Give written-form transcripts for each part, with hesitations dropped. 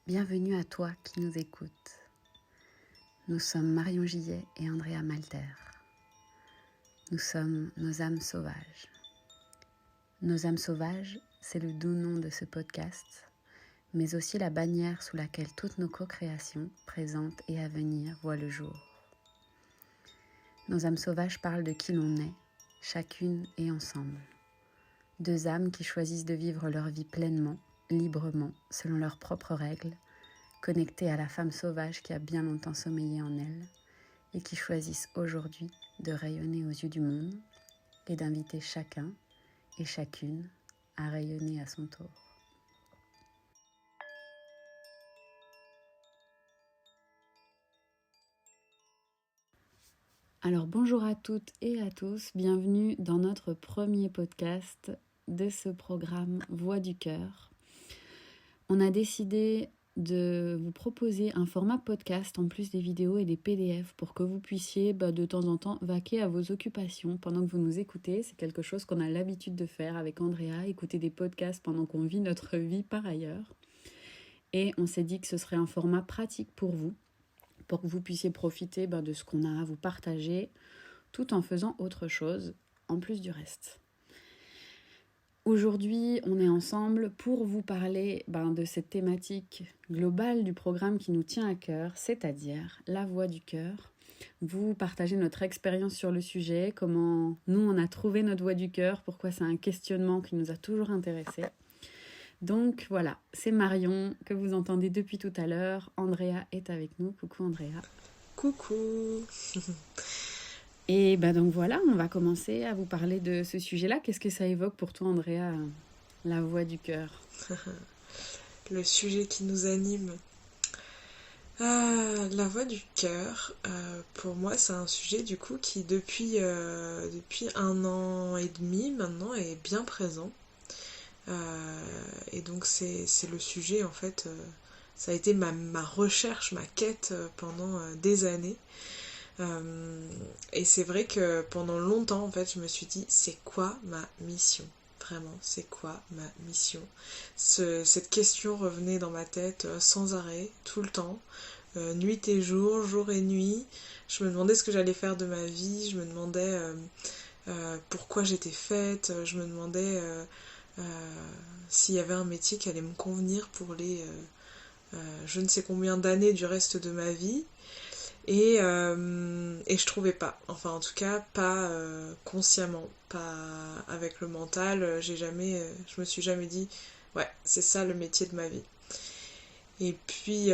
Bienvenue à toi qui nous écoutes. Nous sommes Marion Gillet et Andrea Malter. Nous sommes nos âmes sauvages. Nos âmes sauvages, c'est le doux nom de ce podcast, mais aussi la bannière sous laquelle toutes nos co-créations, présentes et à venir, voient le jour. Nos âmes sauvages parlent de qui l'on est, chacune et ensemble. Deux âmes qui choisissent de vivre leur vie pleinement, librement, selon leurs propres règles, connectées à la femme sauvage qui a bien longtemps sommeillé en elles et qui choisissent aujourd'hui de rayonner aux yeux du monde et d'inviter chacun et chacune à rayonner à son tour. Alors bonjour à toutes et à tous, bienvenue dans notre premier podcast de ce programme Voix du cœur. On a décidé de vous proposer un format podcast en plus des vidéos et des PDF pour que vous puissiez de temps en temps vaquer à vos occupations pendant que vous nous écoutez. C'est quelque chose qu'on a l'habitude de faire avec Andrea, écouter des podcasts pendant qu'on vit notre vie par ailleurs. Et on s'est dit que ce serait un format pratique pour que vous puissiez profiter de ce qu'on a à vous partager tout en faisant autre chose en plus du reste. Aujourd'hui, on est ensemble pour vous parler de cette thématique globale du programme qui nous tient à cœur, c'est-à-dire la voix du cœur. Vous partagez notre expérience sur le sujet, comment nous on a trouvé notre voix du cœur, pourquoi c'est un questionnement qui nous a toujours intéressés. Donc voilà, c'est Marion que vous entendez depuis tout à l'heure. Andrea est avec nous. Coucou Andrea. Coucou. Et donc voilà, on va commencer à vous parler de ce sujet-là. Qu'est-ce que ça évoque pour toi, Andrea, la voix du cœur? Le sujet qui nous anime. La voix du cœur, pour moi, c'est un sujet du coup qui depuis 1 an et demi maintenant est bien présent. Et donc c'est le sujet en fait, ça a été ma recherche, ma quête pendant des années. Et c'est vrai que pendant longtemps, en fait, je me suis dit, c'est quoi ma mission? Vraiment, c'est quoi ma mission? Cette question revenait dans ma tête sans arrêt, tout le temps, nuit et jour, jour et nuit. Je me demandais ce que j'allais faire de ma vie, je me demandais pourquoi j'étais faite, je me demandais s'il y avait un métier qui allait me convenir pour les je ne sais combien d'années du reste de ma vie. Et je trouvais pas, enfin en tout cas pas consciemment, pas avec le mental, je me suis jamais dit ouais c'est ça le métier de ma vie. Et puis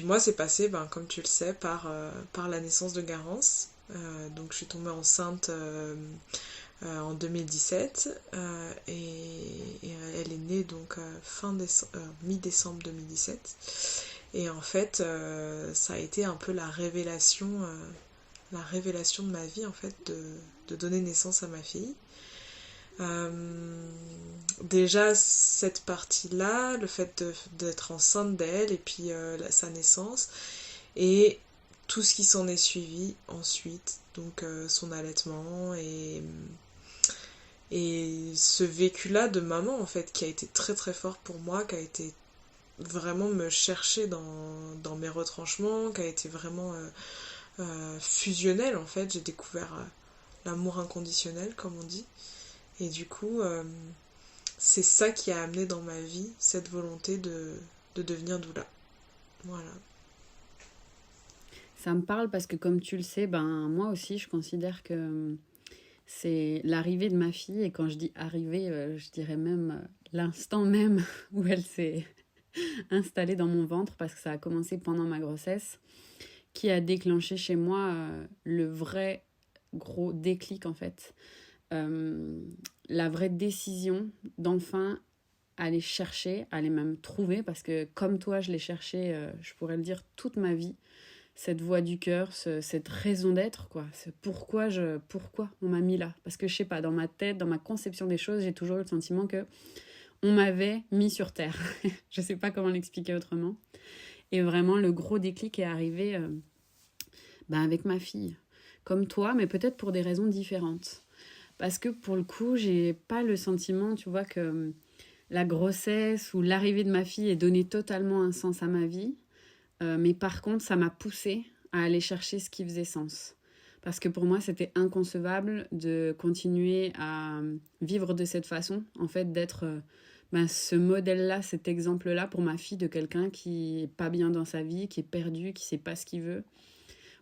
moi c'est passé, comme tu le sais, par la naissance de Garance. Donc je suis tombée enceinte en 2017 et elle est née donc mi-décembre 2017. Et en fait, ça a été un peu la révélation de ma vie, en fait, de donner naissance à ma fille. Déjà, cette partie-là, le fait d'être enceinte d'elle, et puis sa naissance, et tout ce qui s'en est suivi ensuite, donc son allaitement, et ce vécu-là de maman, en fait, qui a été très très fort pour moi, qui a été vraiment me chercher dans mes retranchements, qui a été vraiment fusionnel en fait. J'ai découvert l'amour inconditionnel comme on dit, et du coup c'est ça qui a amené dans ma vie cette volonté de devenir doula. Voilà. Ça me parle parce que comme tu le sais, moi aussi je considère que c'est l'arrivée de ma fille, et quand je dis arrivée, je dirais même l'instant même où elle s'est installée dans mon ventre, parce que ça a commencé pendant ma grossesse, qui a déclenché chez moi le vrai gros déclic en fait. La vraie décision d'enfin aller chercher, aller même trouver, parce que comme toi je l'ai cherché, je pourrais le dire, toute ma vie, cette voix du cœur, cette raison d'être, quoi. C'est pourquoi on m'a mis là. Parce que je sais pas, dans ma tête, dans ma conception des choses, j'ai toujours eu le sentiment que on m'avait mis sur terre. Je sais pas comment l'expliquer autrement. Et vraiment, le gros déclic est arrivé avec ma fille. Comme toi, mais peut-être pour des raisons différentes. Parce que pour le coup, j'ai pas le sentiment, tu vois, que la grossesse ou l'arrivée de ma fille ait donné totalement un sens à ma vie. Mais par contre, ça m'a poussée à aller chercher ce qui faisait sens. Parce que pour moi, c'était inconcevable de continuer à vivre de cette façon, en fait, d'être ce modèle-là, cet exemple-là pour ma fille de quelqu'un qui est pas bien dans sa vie, qui est perdu, qui sait pas ce qu'il veut.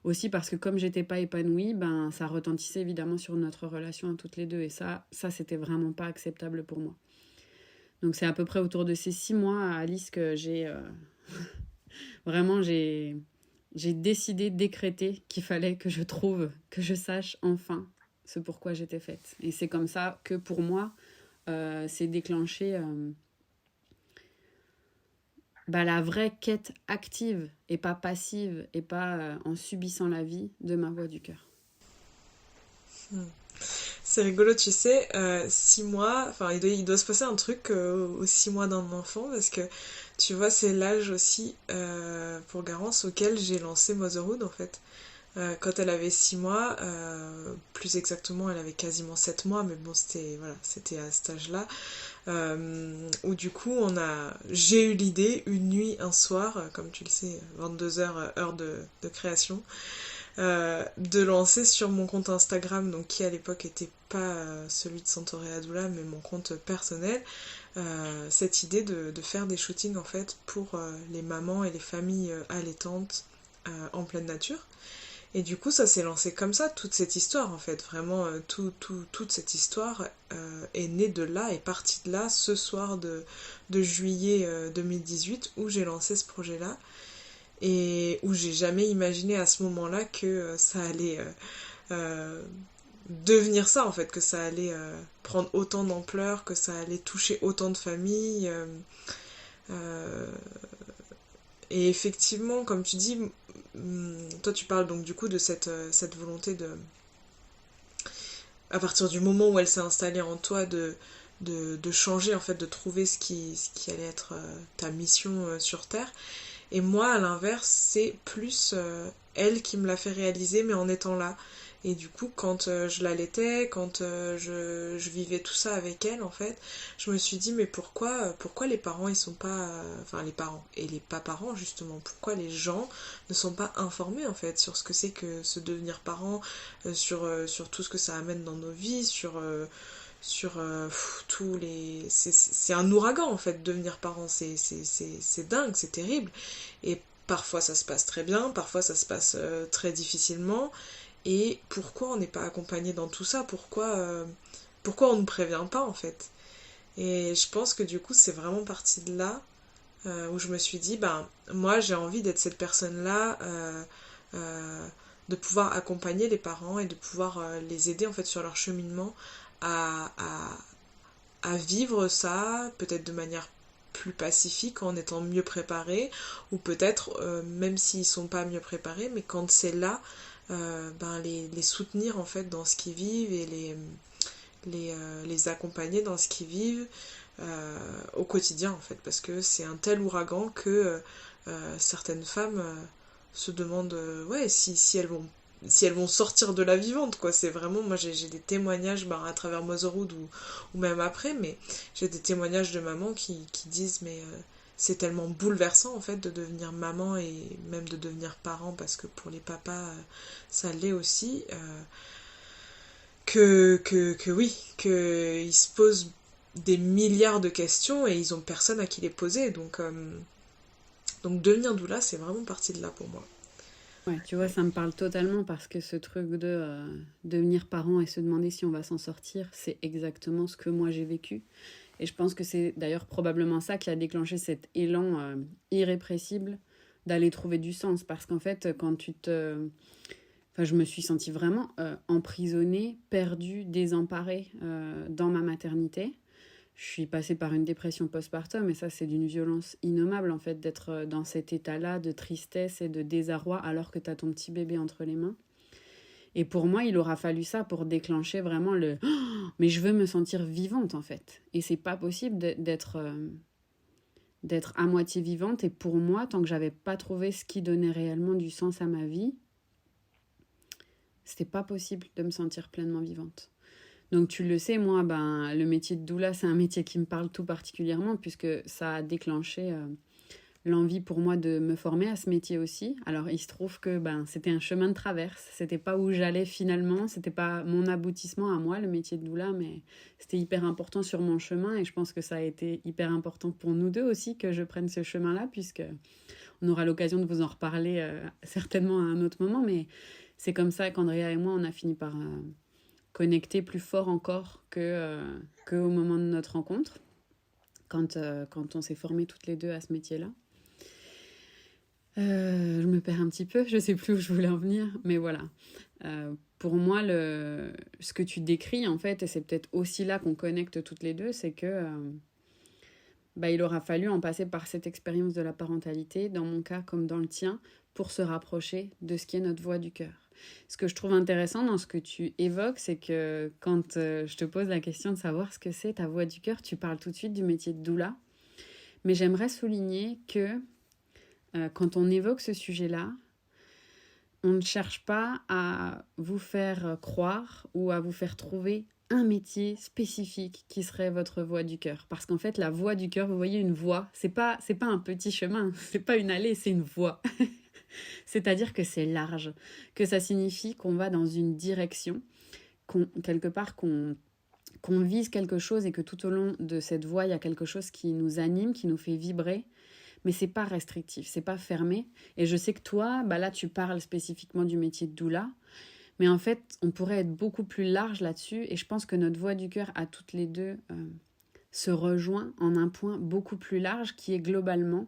Aussi parce que comme j'étais pas épanouie, ça retentissait évidemment sur notre relation à toutes les deux. Et ça c'était vraiment pas acceptable pour moi. Donc c'est à peu près autour de ces 6 mois à Alice que vraiment j'ai décidé, décrété qu'il fallait que je trouve, que je sache enfin ce pourquoi j'étais faite. Et c'est comme ça que pour moi, c'est déclenché la vraie quête active et pas passive et pas en subissant la vie de ma voix du cœur. C'est rigolo, tu sais, 6 mois, enfin il doit se passer un truc aux 6 mois d'un enfant parce que tu vois c'est l'âge aussi pour Garance auquel j'ai lancé Motherhood en fait. Quand elle avait 6 mois, plus exactement elle avait quasiment 7 mois, mais bon c'était à cet âge-là, où du coup j'ai eu l'idée une nuit, un soir, comme tu le sais, 22h heure de création, de lancer sur mon compte Instagram, donc qui à l'époque était pas celui de Santoré Adoula, mais mon compte personnel, cette idée de faire des shootings en fait pour les mamans et les familles allaitantes en pleine nature. Et du coup, ça s'est lancé comme ça, toute cette histoire en fait. Vraiment, toute cette histoire est née de là, est partie de là, ce soir de juillet 2018, où j'ai lancé ce projet-là. Et où j'ai jamais imaginé à ce moment-là que ça allait devenir ça en fait, que ça allait prendre autant d'ampleur, que ça allait toucher autant de familles. Euh, et effectivement, comme tu dis, toi tu parles donc du coup de cette volonté de, à partir du moment où elle s'est installée en toi, de changer en fait, de trouver ce qui allait être ta mission sur Terre. Et moi, à l'inverse, c'est plus elle qui me l'a fait réaliser, mais en étant là. Et du coup, quand je l'allaitais, quand je vivais tout ça avec elle, en fait, je me suis dit, mais pourquoi les parents, ils sont pas... Enfin, les parents et les pas parents, justement, pourquoi les gens ne sont pas informés, en fait, sur ce que c'est que se devenir parent, sur tout ce que ça amène dans nos vies, sur tous les... C'est un ouragan, en fait, devenir parent. C'est dingue, c'est terrible. Et parfois, ça se passe très bien, parfois, ça se passe très difficilement. Et pourquoi on n'est pas accompagné dans tout ça? Pourquoi on ne prévient pas, en fait? Et je pense que du coup, c'est vraiment parti de là où je me suis dit, moi, j'ai envie d'être cette personne-là, de pouvoir accompagner les parents et de pouvoir les aider, en fait, sur leur cheminement à, à vivre ça, peut-être de manière plus pacifique, en étant mieux préparés, ou peut-être, même s'ils sont pas mieux préparés, mais quand c'est là, les soutenir en fait dans ce qu'ils vivent et les accompagner dans ce qu'ils vivent au quotidien en fait, parce que c'est un tel ouragan que certaines femmes se demandent ouais, si elles vont sortir de la vivante, quoi. C'est vraiment, moi j'ai des témoignages à travers Motherhood ou même après, mais j'ai des témoignages de mamans qui disent mais c'est tellement bouleversant en fait de devenir maman et même de devenir parent, parce que pour les papas ça l'est aussi, que oui, qu'ils se posent des milliards de questions et ils ont personne à qui les poser, donc devenir doula, c'est vraiment parti de là pour moi. Ouais, tu vois, ça me parle totalement parce que ce truc de devenir parent et se demander si on va s'en sortir, c'est exactement ce que moi j'ai vécu. Et je pense que c'est d'ailleurs probablement ça qui a déclenché cet élan irrépressible d'aller trouver du sens. Parce qu'en fait, quand tu te... Enfin, je me suis sentie vraiment emprisonnée, perdue, désemparée dans ma maternité. Je suis passée par une dépression postpartum et ça, c'est d'une violence innommable, en fait, d'être dans cet état-là de tristesse et de désarroi alors que tu as ton petit bébé entre les mains. Et pour moi, il aura fallu ça pour déclencher vraiment le oh, mais je veux me sentir vivante, en fait. Et c'est pas possible d'être à moitié vivante. Et pour moi, tant que j'avais pas trouvé ce qui donnait réellement du sens à ma vie, c'était pas possible de me sentir pleinement vivante. Donc tu le sais, moi, ben, le métier de doula, c'est un métier qui me parle tout particulièrement puisque ça a déclenché l'envie pour moi de me former à ce métier aussi. Alors il se trouve que ben, c'était un chemin de traverse, c'était pas où j'allais finalement, c'était pas mon aboutissement à moi, le métier de doula, mais c'était hyper important sur mon chemin et je pense que ça a été hyper important pour nous deux aussi que je prenne ce chemin-là puisque on aura l'occasion de vous en reparler certainement à un autre moment, mais c'est comme ça qu'Andrea et moi, on a fini par connecter plus fort encore qu'au moment de notre rencontre, quand on s'est formés toutes les deux à ce métier-là. Je me perds un petit peu, je sais plus où je voulais en venir, mais voilà. Pour moi, ce que tu décris, en fait, et c'est peut-être aussi là qu'on connecte toutes les deux, c'est que il aura fallu en passer par cette expérience de la parentalité, dans mon cas comme dans le tien, pour se rapprocher de ce qui est notre voix du cœur. Ce que je trouve intéressant dans ce que tu évoques, c'est que quand je te pose la question de savoir ce que c'est ta voix du cœur, tu parles tout de suite du métier de doula. Mais j'aimerais souligner que quand on évoque ce sujet-là, on ne cherche pas à vous faire croire ou à vous faire trouver un métier spécifique qui serait votre voix du cœur. Parce qu'en fait, la voix du cœur, vous voyez, une voix, c'est pas un petit chemin, c'est pas une allée, c'est une voie. C'est-à-dire que c'est large, que ça signifie qu'on va dans une direction, quelque part qu'on vise quelque chose et que tout au long de cette voie, il y a quelque chose qui nous anime, qui nous fait vibrer. Mais c'est pas restrictif, c'est pas fermé. Et je sais que toi, là, tu parles spécifiquement du métier de doula. Mais en fait, on pourrait être beaucoup plus large là-dessus. Et je pense que notre voix du cœur à toutes les deux se rejoint en un point beaucoup plus large qui est globalement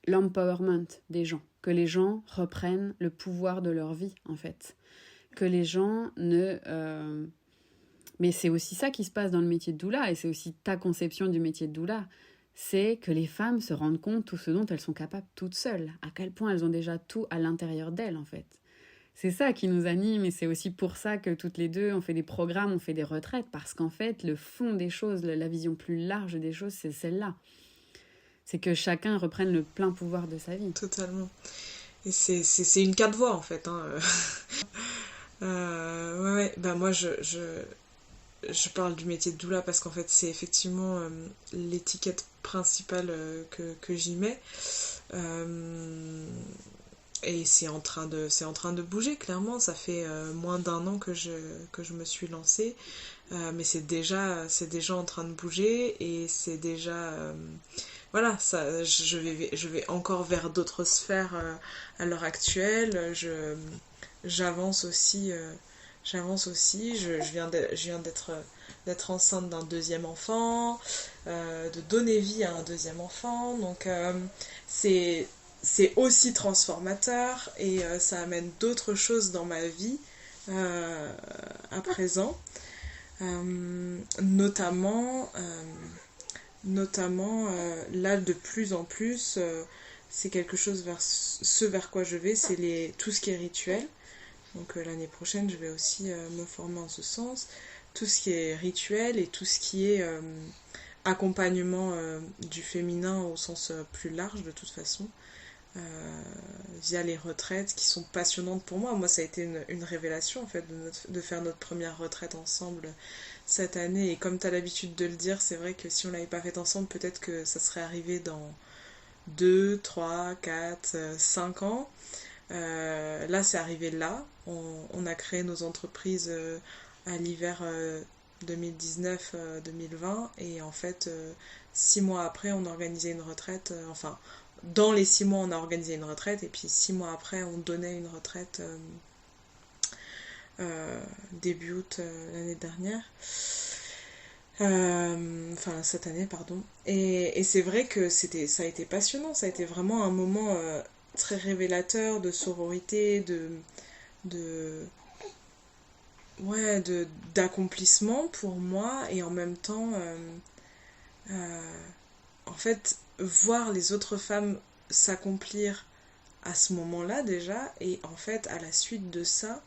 l'empowerment des gens. Que les gens reprennent le pouvoir de leur vie, en fait. Que les gens ne... Mais c'est aussi ça qui se passe dans le métier de doula. Et c'est aussi ta conception du métier de doula. C'est que les femmes se rendent compte tout ce dont elles sont capables toutes seules. À quel point elles ont déjà tout à l'intérieur d'elles, en fait. C'est ça qui nous anime et c'est aussi pour ça que toutes les deux, on fait des programmes, on fait des retraites, parce qu'en fait, le fond des choses, la vision plus large des choses, c'est celle-là. C'est que chacun reprenne le plein pouvoir de sa vie. Totalement. Et c'est une carte voix en fait. Hein. Ouais. Moi je parle du métier de doula parce qu'en fait c'est effectivement l'étiquette principale que j'y mets. Et c'est en train de bouger, clairement. Ça fait moins d'1 an que je me suis lancée. Mais c'est déjà en train de bouger et c'est déjà... voilà, ça, je vais encore vers d'autres sphères à l'heure actuelle. J'avance aussi. Je viens d'être enceinte d'un deuxième enfant, de donner vie à un deuxième enfant. Donc c'est aussi transformateur et ça amène d'autres choses dans ma vie à présent. Notamment là de plus en plus c'est quelque chose vers quoi je vais, c'est tout ce qui est rituel. Donc l'année prochaine je vais aussi me former en ce sens, tout ce qui est rituel et tout ce qui est accompagnement du féminin au sens plus large de toute façon, via les retraites qui sont passionnantes pour moi. Moi ça a été une révélation en fait de faire notre première retraite ensemble cette année, et comme tu as l'habitude de le dire, c'est vrai que si on l'avait pas fait ensemble, peut-être que ça serait arrivé dans 2, 3, 4, 5 ans. Là c'est arrivé là, on a créé nos entreprises à l'hiver 2019-2020 et en fait 6 mois après on a organisé une retraite, enfin dans les 6 mois on a organisé une retraite et puis 6 mois après on donnait une retraite début août l'année dernière, enfin cette année pardon, et c'est vrai que ça a été passionnant, ça a été vraiment un moment très révélateur de sororité, d'accomplissement pour moi, et en même temps en fait voir les autres femmes s'accomplir à ce moment-là déjà, et en fait à la suite de ça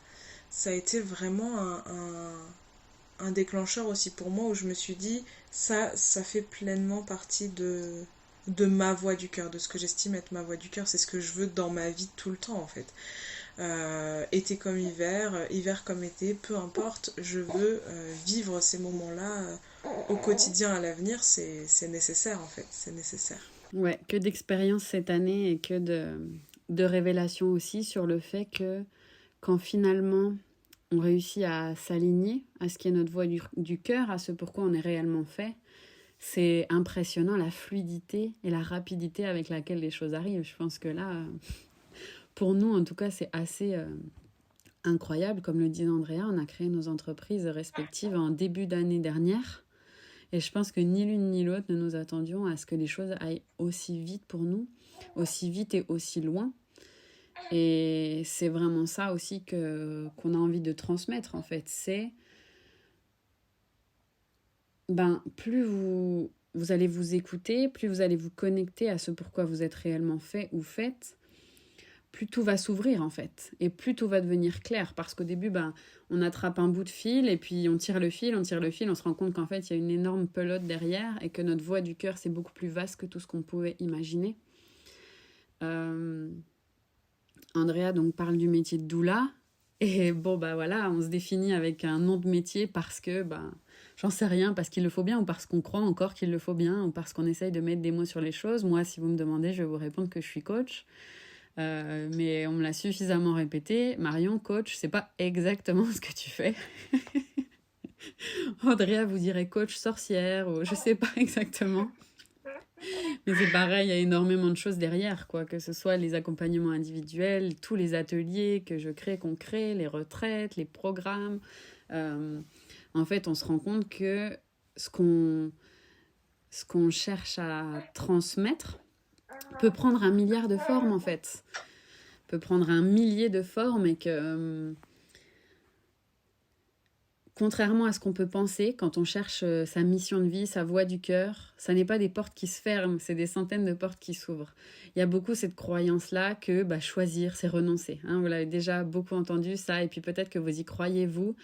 a été vraiment un déclencheur aussi pour moi, où je me suis dit ça fait pleinement partie de ma voix du cœur, de ce que j'estime être ma voix du cœur, c'est ce que je veux dans ma vie tout le temps en fait. été comme hiver, hiver comme été, peu importe, je veux vivre ces moments-là au quotidien à l'avenir, c'est nécessaire en fait, c'est nécessaire. Ouais, que d'expérience cette année et que de révélations aussi sur le fait que quand finalement on réussit à s'aligner à ce qui est notre voix du cœur, à ce pourquoi on est réellement fait, c'est impressionnant la fluidité et la rapidité avec laquelle les choses arrivent. Je pense que là, pour nous en tout cas, c'est assez incroyable. Comme le dit Andrea, on a créé nos entreprises respectives en début d'année dernière. Et je pense que ni l'une ni l'autre ne nous attendions à ce que les choses aillent aussi vite pour nous, aussi vite et aussi loin. Et c'est vraiment ça aussi qu'on a envie de transmettre en fait. C'est, plus vous allez vous écouter, plus vous allez vous connecter à ce pourquoi vous êtes réellement fait ou faites, plus tout va s'ouvrir en fait. Et plus tout va devenir clair. Parce qu'au début, on attrape un bout de fil et puis on tire le fil, on se rend compte qu'en fait, il y a une énorme pelote derrière et que notre voix du cœur, c'est beaucoup plus vaste que tout ce qu'on pouvait imaginer. Andrea donc parle du métier de doula. Et voilà, on se définit avec un nom de métier parce que, j'en sais rien, parce qu'il le faut bien, ou parce qu'on croit encore qu'il le faut bien, ou parce qu'on essaye de mettre des mots sur les choses. Moi, si vous me demandez, je vais vous répondre que je suis coach. Mais on me l'a suffisamment répété. Marion, coach, c'est pas exactement ce que tu fais. Andrea vous dirait coach sorcière, ou je sais pas exactement. Mais c'est pareil, il y a énormément de choses derrière, quoi. Que ce soit les accompagnements individuels, tous les ateliers que je crée, qu'on crée, les retraites, les programmes. En fait, on se rend compte que ce qu'on cherche à transmettre peut prendre 1 milliard de formes, en fait. Peut prendre 1 millier de formes et que... contrairement à ce qu'on peut penser, quand on cherche sa mission de vie, sa voie du cœur, ça n'est pas des portes qui se ferment, c'est des centaines de portes qui s'ouvrent. Il y a beaucoup cette croyance-là que choisir, c'est renoncer. Vous l'avez déjà beaucoup entendu, ça, et puis peut-être que vous y croyez, vous.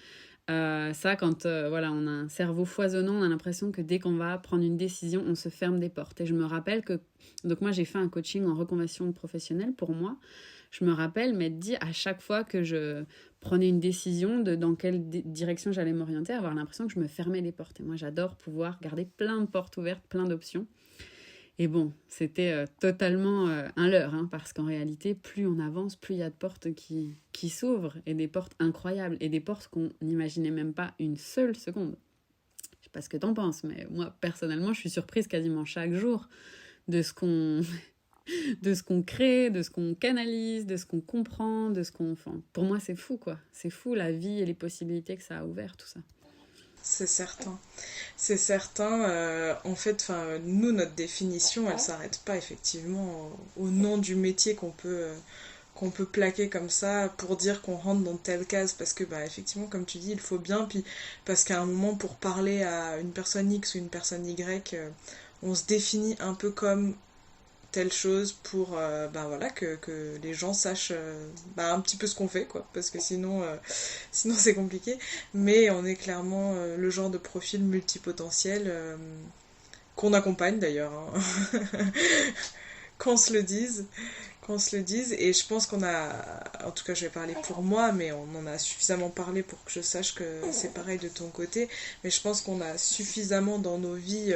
Ça, quand on a un cerveau foisonnant, on a l'impression que dès qu'on va prendre une décision, on se ferme des portes. Et je me rappelle que... Donc moi, j'ai fait un coaching en reconversion professionnelle pour moi. Je me rappelle m'être dit à chaque fois que je prenais une décision de dans quelle direction j'allais m'orienter, avoir l'impression que je me fermais les portes. Et moi, j'adore pouvoir garder plein de portes ouvertes, plein d'options. Et bon, c'était totalement un leurre, parce qu'en réalité, plus on avance, plus il y a de portes qui s'ouvrent, et des portes incroyables, et des portes qu'on n'imaginait même pas une seule seconde. Je sais pas ce que t'en penses, mais moi, personnellement, je suis surprise quasiment chaque jour de ce qu'on crée, de ce qu'on canalise, de ce qu'on comprend, de ce qu'on... Enfin, pour moi, c'est fou, quoi. C'est fou, la vie et les possibilités que ça a ouvert, tout ça. C'est certain. C'est certain. En fait, nous, notre définition, elle s'arrête pas effectivement au nom du métier qu'on peut plaquer comme ça pour dire qu'on rentre dans telle case parce que effectivement comme tu dis il faut bien puis parce qu'à un moment pour parler à une personne X ou une personne Y on se définit un peu comme telle chose pour voilà que les gens sachent un petit peu ce qu'on fait quoi parce que sinon c'est compliqué mais on est clairement le genre de profil multipotentiel qu'on accompagne d'ailleurs hein. qu'on se le dise qu'on se le dise et je pense qu'on a en tout cas je vais parler pour moi mais on en a suffisamment parlé pour que je sache que c'est pareil de ton côté mais je pense qu'on a suffisamment dans nos vies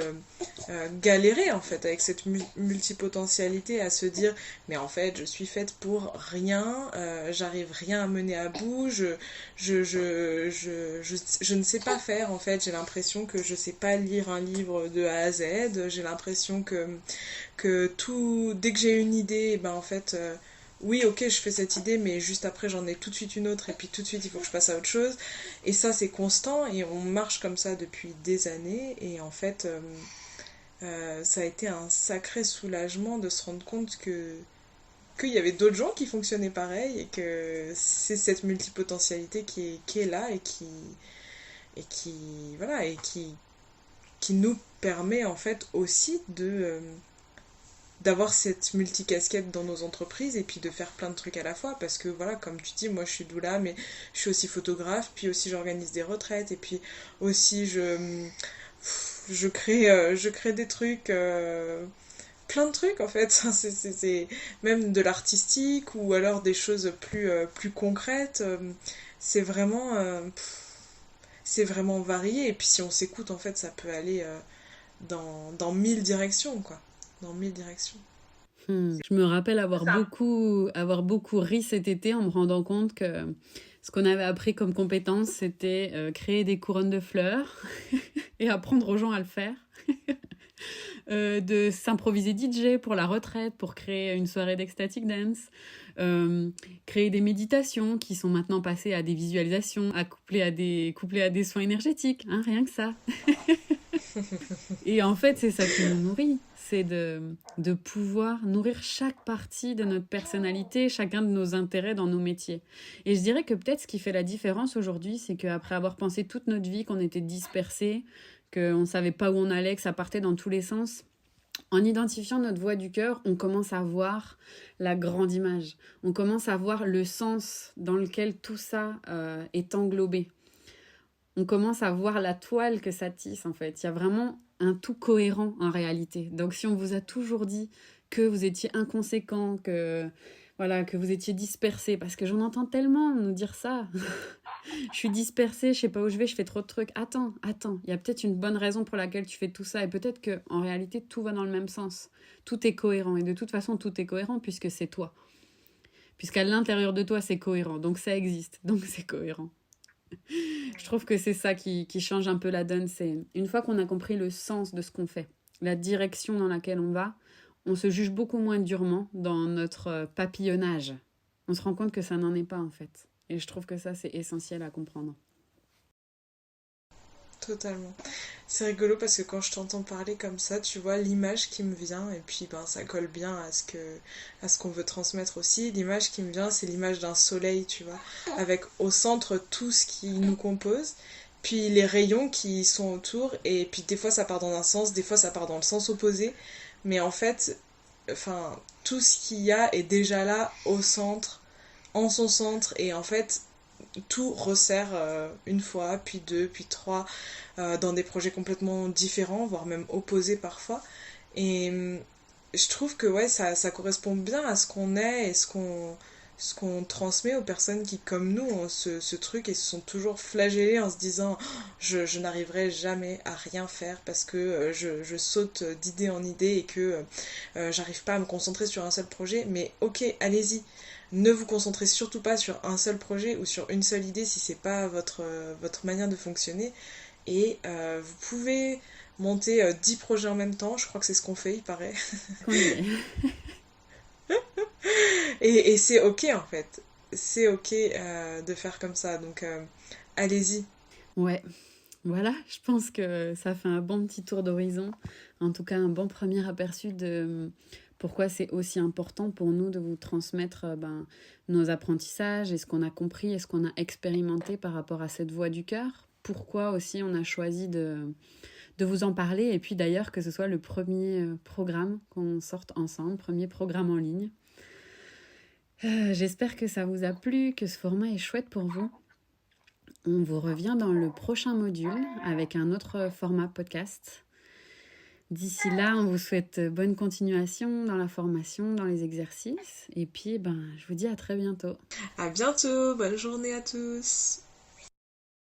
galéré en fait avec cette multipotentialité à se dire mais en fait je suis faite pour rien j'arrive rien à mener à bout je ne sais pas faire en fait j'ai l'impression que je sais pas lire un livre de A à Z j'ai l'impression que tout dès que j'ai une idée en fait oui ok je fais cette idée mais juste après j'en ai tout de suite une autre et puis tout de suite il faut que je passe à autre chose et ça c'est constant et on marche comme ça depuis des années et en fait ça a été un sacré soulagement de se rendre compte qu'il y avait d'autres gens qui fonctionnaient pareil et que c'est cette multipotentialité qui est là et qui voilà et qui nous permet en fait aussi d'avoir cette multicasquette dans nos entreprises et puis de faire plein de trucs à la fois parce que voilà comme tu dis moi je suis doula mais je suis aussi photographe puis aussi j'organise des retraites et puis aussi je crée des trucs plein de trucs en fait. C'est même de l'artistique ou alors des choses plus concrètes. C'est vraiment, c'est vraiment varié. Et puis si on s'écoute, en fait, ça peut aller dans mille directions, quoi. Dans mille directions. Je me rappelle C'est ça. avoir beaucoup ri cet été en me rendant compte que ce qu'on avait appris comme compétence, c'était créer des couronnes de fleurs et apprendre aux gens à le faire. De s'improviser DJ pour la retraite, pour créer une soirée d'ecstatic dance, créer des méditations qui sont maintenant passées à des visualisations, couplées à des soins énergétiques, hein, rien que ça. Et en fait, c'est ça qui nous nourrit, c'est de pouvoir nourrir chaque partie de notre personnalité, chacun de nos intérêts dans nos métiers. Et je dirais que peut-être ce qui fait la différence aujourd'hui, c'est qu'après avoir pensé toute notre vie qu'on était dispersés, qu'on ne savait pas où on allait, que ça partait dans tous les sens, en identifiant notre voix du cœur, on commence à voir la grande image. On commence à voir le sens dans lequel tout ça est englobé. On commence à voir la toile que ça tisse, en fait. Il y a vraiment un tout cohérent en réalité. Donc si on vous a toujours dit que vous étiez inconséquent, voilà, que vous étiez dispersé, parce que j'en entends tellement nous dire ça. Je suis dispersée, je sais pas où je vais, je fais trop de trucs. Attends, il y a peut-être une bonne raison pour laquelle tu fais tout ça, et peut-être que en réalité tout va dans le même sens. Tout est cohérent, et de toute façon tout est cohérent puisque c'est toi. Puisqu'à l'intérieur de toi c'est cohérent, donc ça existe, donc c'est cohérent. Je trouve que c'est ça qui change un peu la donne. C'est une fois qu'on a compris le sens de ce qu'on fait, la direction dans laquelle on se juge beaucoup moins durement dans notre papillonnage. On se rend compte que ça n'en est pas en fait. Et je trouve que ça, c'est essentiel à comprendre. Totalement. C'est rigolo parce que quand je t'entends parler comme ça, tu vois l'image qui me vient et puis ben ça colle bien à ce qu'on veut transmettre aussi. L'image qui me vient, c'est l'image d'un soleil, tu vois, avec au centre tout ce qui nous compose, puis les rayons qui sont autour et puis des fois ça part dans un sens, des fois ça part dans le sens opposé, mais en fait, enfin tout ce qu'il y a est déjà là au centre, en son centre et en fait tout resserre une fois, puis deux, puis trois, dans des projets complètement différents, voire même opposés parfois. Et je trouve que ouais, ça correspond bien à ce qu'on est et ce qu'on transmet aux personnes qui, comme nous, ont ce truc et se sont toujours flagellées en se disant je n'arriverai jamais à rien faire parce que je saute d'idée en idée et que j'arrive pas à me concentrer sur un seul projet. Mais ok, allez-y. Ne vous concentrez surtout pas sur un seul projet ou sur une seule idée si c'est pas votre manière de fonctionner. Et vous pouvez monter 10 projets en même temps, je crois que c'est ce qu'on fait, il paraît. Qu'on y est. Et c'est ok en fait. C'est ok de faire comme ça, donc allez-y. Ouais, voilà, je pense que ça fait un bon petit tour d'horizon. En tout cas, un bon premier aperçu de pourquoi c'est aussi important pour nous de vous transmettre nos apprentissages et ce qu'on a compris et ce qu'on a expérimenté par rapport à cette voix du cœur. Pourquoi aussi on a choisi de vous en parler et puis d'ailleurs que ce soit le premier programme qu'on sorte ensemble, premier programme en ligne. J'espère que ça vous a plu, que ce format est chouette pour vous. On vous revient dans le prochain module avec un autre format podcast. D'ici là, on vous souhaite bonne continuation dans la formation, dans les exercices. Et puis, je vous dis à très bientôt. À bientôt, bonne journée à tous.